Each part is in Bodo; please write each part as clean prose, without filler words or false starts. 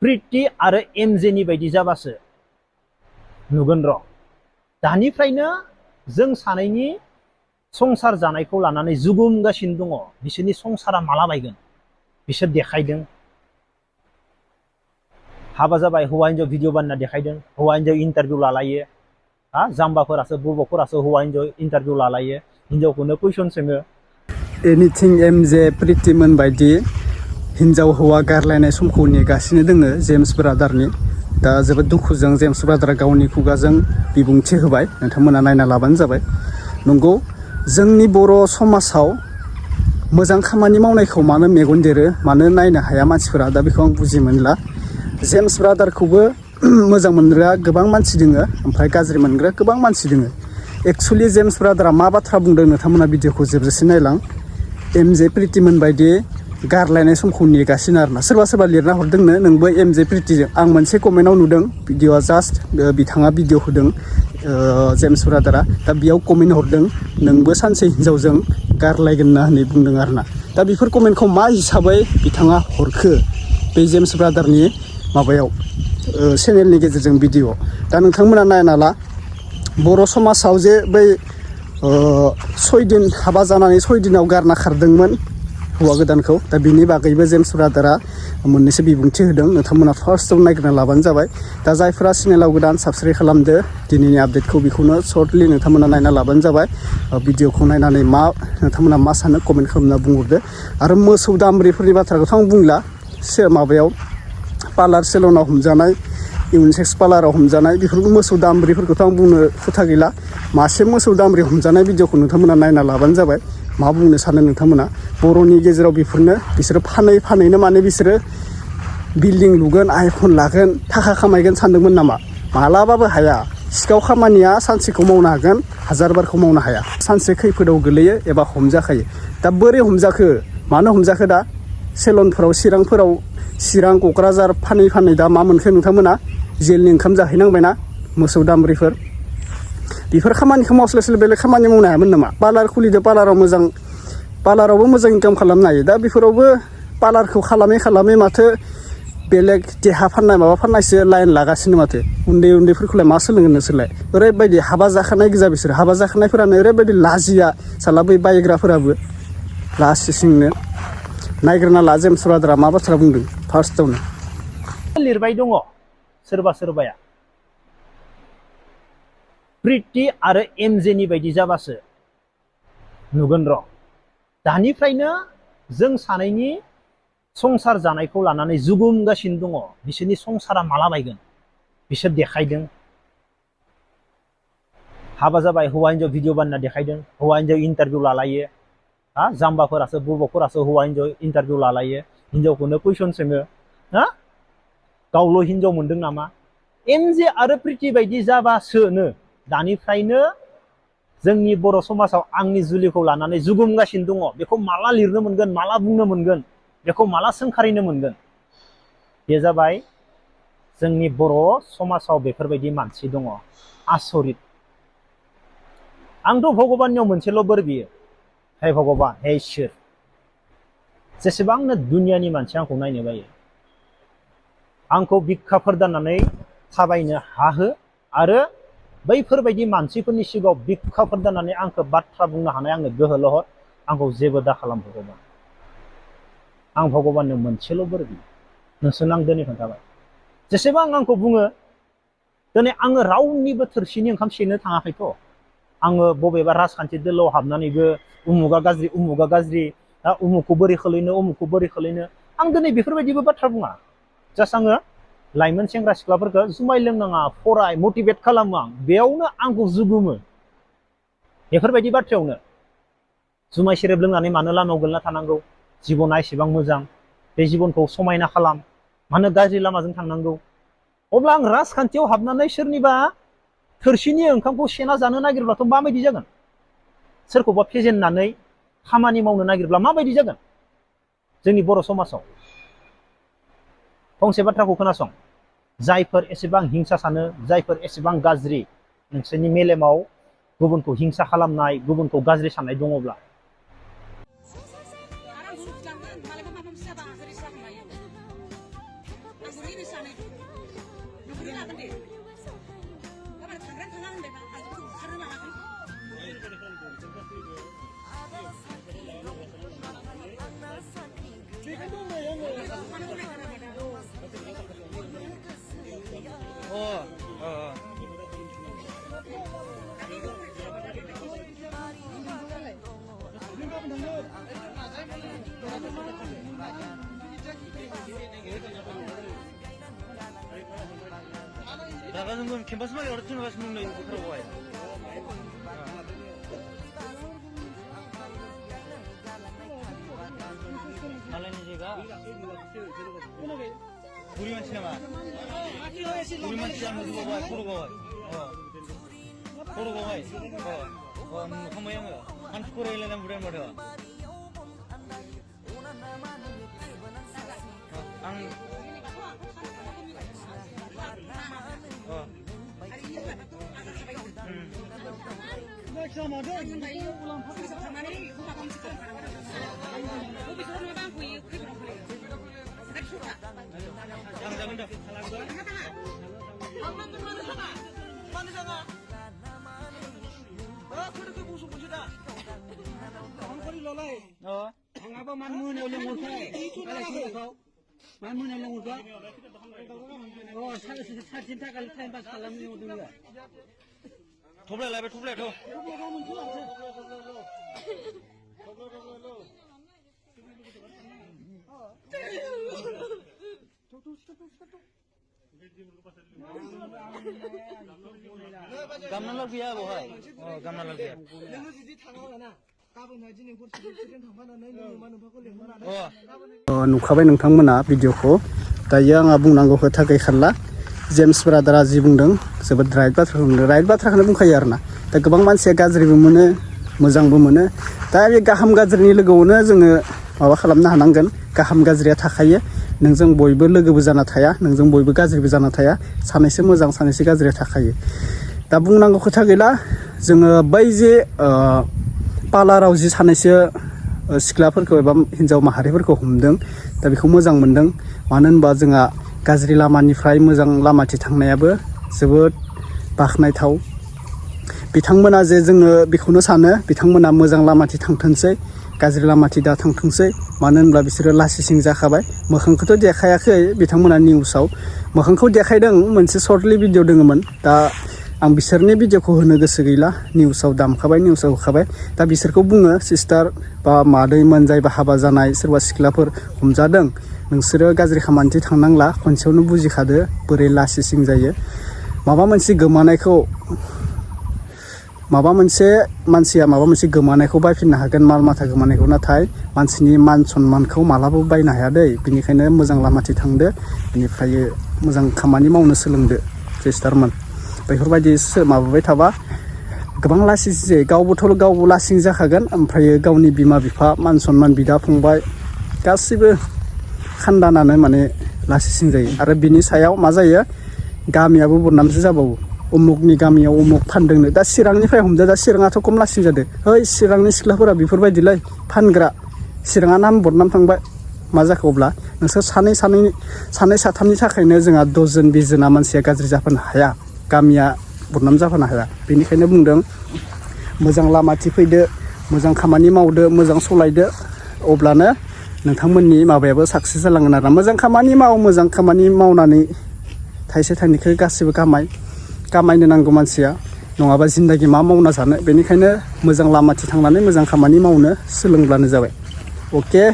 प्रीति आरो एमजेनि बायदि जाबासो नुगोन र'। दानिफ्रायनो जों सानैनि संसार जानायखौ लानानै जुगुमगासिनो दङ। बिसोरनि संसारा माला बायगोन बिसोर देखायदों। हाबा जाबाय हौवा हिन्जाव भिडिअ बानायना देखायदों। हौवा हिन्जाव इन्टारभिउ लालायो। जाम्बाफोरासो बुरबकफोरासो हौवा हिन्जाव इन्टारभिउ लालायो। हिन्जावखौनो कुइसन सोङो। एनिथिं एमजे प्रितिमोन बायदि हिन्जाव हौवा गारलायनाय समखौ नेगासिनो दोङो जेम्स ब्रादारनि। दा जोबोद दुखुजों जेम्स ब्रादारा गावनि खुगाजों बिबुंथि होबाय। नोंथांमोना नायना लाबानो जाबाय। नंगौ, जोंनि बर' समाजाव मोजां खामानि मावनायखौ मानो मेगन देरो, मानो नायनो हाया मानसिफोरा, दा बेखौ आं बुजि मोनला। जेम्स ब्रादारखौबो मोजां मोनग्रा गोबां मानसि दोङो, ओमफ्राय गाज्रि मोनग्रा गोबां मानसि दोङो। एक्सुवेलि जेम्स ब्रादारा मा बाथ्रा बुंदों नोंथांमोना भिडिअखौ जोबजासिम नायलां। एमजे प्रितिमोन बायदि गारलायनाय समखौ नेगासिनो आरोना। सोरबा सोरबा लिरना हरदोंनो नोंबो एमजे प्रितिजों। आं मोनसे कमेन्टआव नुदों, भिडिअआ जास्ट बिथाङा भिडिअ होदों जेम्स ब्रादारा, दा बेयाव कमेन्ट हरदों नोंबो सानसे हिन्जावजों गारलायगोन ना होननानै बुंदों आरोना। दा बेफोर कमेन्टखौ मा हिसाबै बिथाङा हरखो बे जेम्स ब्रादारनि माबायाव चेनेलनि गेजेरजों भिडिअ। दा नोंथांमोना नायना ला, बर' समाजाव जे बै 6 दिन हाबा जानानै 6 दिनाव गारना खारदोंमोन हौवा गोदानखौ, दा बिनि बागैबो जेम्स ब्रादारा मोननैसो बिबुंथि होदों। नोंथांमोना फार्स्टआव नायग्रोना लाबानो जाबाय। दा जायफोरा चेनेलाव गोदान साबस्क्राइब खालामदो, दिनैनि आपडेटखौ बेखौनो सर्टलि नोंथांमोना नायना लाबानो जाबाय। भिडिअखौ नायनानै नोंथांमोना मा सानो कमेन्ट खालामना बुंहरदो। आरो मोसौ दामब्रिफोरनि बाथ्राखौथ' आं बुंला। माबायाव पार्लार सेलनाव हमजानाय, इउनिसेक्स पार्लाराव हमजानाय, बेफोरखौ मोसौ दामब्रिफोरखौथ' आं बुंनो खोथा गैला। मासे मोसौ दामब्रि हमजानाय भिडिअखौ नोंथांमोना नायना लाबानो जाबाय। मा बुंनो सानो नोंथांमोना? बर'नि गेजेराव बिसोरो फानैनो माने बिसोरो बिल्डिं लुगोन, आइफन लागोन, थाखा खामायगोन सानदोंमोन नामा? मालाबाबो हाया। सिखाव खामानिया सानसेखौ मावनो हागोन, 1000 बारखौ मावनो हाया। सानसे खैफोदाव गोलैयो एबा हमजाखायो। दा बोरै हमजाखो, मानो हमजाखो? दा सेलनफोराव, चिरां क'क्राझार फानै दा मा मोनखो नोंथांमोना? जेलनि ओंखाम जाहैनांबायना मोसौ दामब्रिफोर। बेफोर खामानिखौ मावस्लायस्लाय बेलेग खामानि मावनो हायामोन नामा? पार्लार खुलिदो, पार्लारावबो मोजां इनकाम खालामनो हायो। दा बेफोरावबो पार्लारखौ खालामै माथो बेलेग देहा फाननाय माबा फाननायसो लाइन लागासिनो माथो। उन्दैफोरखौलाय मा सोलोंगोन नोंसोरलाय? ओरैबायदि हाबा जाखानाय गोजा बिसोर। हाबा जाखानायफोरानो ओरैबायदि लाजिया, साला बै बायग्राफोराबो लासिंनो। नायग्रोना ला जेम्स ब्रादारा मा बाथ्रा बुंदों फार्स्टआवनो। लिरबाय दङ सोरबा सोरबाया प्रीति आरो एमजेनि बायदि जाबासो नुगोन र'। दानिफ्रायनो जों सानैनि संसार जानायखौ लानानै जुगुमगासिनो दङ। बिसोरनि संसारा माला बायगोन बिसोर देखायदों। हाबा जाबाय हौवा हिन्जाव भिडिअ बानायना देखायदों। हौवा हिन्जाव इन्टारभिउ लालायो। जाम्बाफोरासो बुरबकफोरासो हौवा हिन्जाव इन्टारभिउ लालायो। हिन्जावखौनो कुइसन सोङो। गावल' हिन्जाव मोनदों नामा? एमजे आरो प्रीति बायदि जाबासोनो दानिफ्रायनो जोंनि बर' समाजाव आंनि जुलिखौ लानानै जुगुमगासिनो दङ। बेखौ माला लिरनो मोनगोन, माला बुंनो मोनगोन, बेखौ माला सोंखारिनो मोनगोन? बे जाबाय जोंनि बर' समाजाव बेफोरबायदि मानसि दङ। आसरित। आंथ' भगबाननियाव मोनसेल' बोर बियो, हे भगबान, हे इसोर, जेसेबांनो दुनियानि मानसि आंखौ नायनो बायो, आंखौ भिक्षाफोर दाननानै थाबायनो हाहो आरो बैफोरबायदि मानसिफोरनि सिगाङाव भिक्षाफोर दाननानै आंखौ बाथ्रा बुंनो हानाय आंनो गोहोल' हर। आंखौ जेबो दा खालाम भगबान। आं भगबाननो मोनसेल' बोर बियो। नोंसोरनो आं दिनै खोन्थाबाय। जेसेबां आंखौ बुङो, दिनै आङो रावनिबो थोरसिनि ओंखाम सेनो थाङाखैथ'। आङो बबेबा राजखान्थि दोलोआव हाबनानैबो उमुगा गाज्रि, उमुखखौ बोरै खोलैनो, आं दिनै बेफोरबायदिबो बाथ्रा बुङा। जास्ट आङो लाइमोन सेंग्रा सिख्लाफोरखौ जुमाय लोंनाङा, फराय, मटिभेट खालामो आं। बेयावनो आंखौ जुगुमो। बेफोरबायदि बाथ्रायावनो जुमाय सेरेब लोंनानै मानो लामायाव गोलैना थानांगौ? जिबना एसेबां मोजां, बे जिबनखौ समायना खालाम, मानो गाज्रि लामाजों थांनांगौ? अब्ला आं राजखान्थियाव हाबनानै सोरनिबा थोरसिनि ओंखामखौ सेना जानो नागिरब्लाथ' माबायदि जागोन? सोरखौबा फेजेननानै खामानि मावनो नागिरब्ला माबायदि जागोन जोंनि बर' समाजाव? फंसे बाथ्राखौ खोनासं। जायफोर एसेबां हिंसा सानो, जायफोर एसेबां गाज्रि, नोंसोरनि मेलेमाव गुबुनखौ हिंसा खालामनाय, गुबुनखौ गाज्रि साननाय दङब्ला, 나가는 건 캔버스만 여러 팀 가서 먹는 거 그러고 와요. 할래니지가 우리만 치나마 우리만 치자면 누가 와 보러 가 보러 가 kamu yang kan skor ile na budan mara ang Tublek lah, tublek tu. Gamna lagi ya, bohai. Oh, gamna lagi ya. नुखाबाय नोंथांमोना भिडिअखौ दायो आंहा बुंनांगौ खोथा गैखाला जेम्स ब्रादारा जि बुंदों जोबोद राइट बाथ्राखौ बुंदों राइट बाथ्राखौनो बुंखायो आरोना दा गोबां मानसिया गाज्रिबो मोनो मोजांबो मोनो दा बे गाहाम गाज्रिनि लोगोआवनो जोङो माबा खालामनो हानांगोन गाहाम गाज्रिया थाखायो नोंजों बयबो लोगोबो जाना थाया नोंजों बयबो गाज्रिबो जाना थाया सानैसो मोजां सानैसो गाज्रिया थाखायो दा बुंनांगौ खोथा गैला जोङो बै जे पार्लाराव जि सानैसो सिख्लाफोरखौ एबा हिन्जाव माहारिफोरखौ हमदों दा बेखौ मोजां मोनदों मानो होनबा जोंहा गाज्रि लामानिफ्राय मोजां लामाथिं थांनायाबो जोबोद बाख्नायथाव बिथांमोना जे जोङो बेखौनो सानो बिथांमोना मोजां लामाथिं थांथोंसै गाज्रि लामाथिं दा थांथोंसै मानो होनब्ला बिसोरो लासिसिं जाखाबाय मोखांखौथ' देखायाखै बिथांमोना निउसाव मोखांखौ देखायदों मोनसे सर्टलि भिडिअ दङमोन दा आं बिसोरनि भिडिअखौ होनो गोसो गैला निउसाव दामखाबाय निउसाव होखाबाय दा बिसोरखौ बुङो सिस्टार बा मादैमोन जायबा हाबा जानाय सोरबा सिख्लाफोर हमजादों नोंसोरो गाज्रि खामानिथिं थांनांला खनसेयावनो बुजिखादो बोरै लासिसिं जायो माबा मोनसे गोमानायखौ माबा मोनसे मानसिया माबा मोनसे गोमानायखौ बायफिननो हागोन माल माथा गोमानायखौ नाथाय मानसिनि मान सन्मानखौ मालाबाबो बायनो हाया दै बिनिखायनो मोजां लामाथिं थांदो बेनिफ्राय मोजां खामानि मावनो सोलोंदो सिस्टारमोन बेफोरबायदि माबाबाय थाबा गोबां लासिं जायो गावबोथ' गावबो लासिं जाखागोन ओमफ्राय गावनि बिमा बिफा मान सन्मान बिदा फंबाय गासिबो खानदानानो माने लासिं जायो आरो बिनि सायाव मा जायो गामियाबो बदनामसो जाबावो उमुगनि गामियाव उमुग फानदोंनो दा चिरांनिफ्राय हमदो दा चिराङाथ' खम लासिं जादों है चिरांनि सिख्लाफोरा बेफोरबायदिलै फानग्रा चिराङा नाम बदनाम थांबाय मा जाखो अब्ला नोंसोर सानै साथामनि थाखायनो जोंहा 10 जन 20 जना मानसिया गाज्रि जाफानो हाया गामिया बदनाम जाफानो हाया बेनिखायनो बुंदों मोजां लामाथिं फैदो मोजां खामानि मावदो मोजां सलायदो अब्लानो नोंथांमोननि माबायाबो साक्सेस जालांगोन आरो मोजां खामानि मावनानै थाइसे थाइनैखौ गासिबो कामायनो नांगौ मानसिया नङाबा जिन्दागि मा मावना जानो बेनिखायनो मोजां लामाथिं थांनानै मोजां खामानि मावनो सोलोंब्लानो जाबाय अके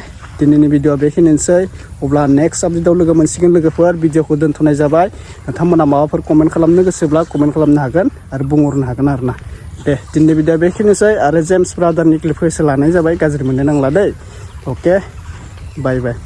दिनैनि भिडिअआ बेखिनिसै अब्ला नेक्स्ट आपडेटआव लोगो मोनसिगोन लोगोफोर भिडिअखौ दोनथ'नाय जाबाय नोंथांमोना माबाफोर कमेन्ट खालामनो गोसोब्ला कमेन्ट खालामनो हागोन आरो बुंहरनो हागोन आरोना दे दिनैनि भिडिअआ बेखिनिसै आरो जेम्स ब्रादारनि क्लिपखौ एसे लानाय जाबाय गाज्रि मोननो नांला दै अके बाय बाय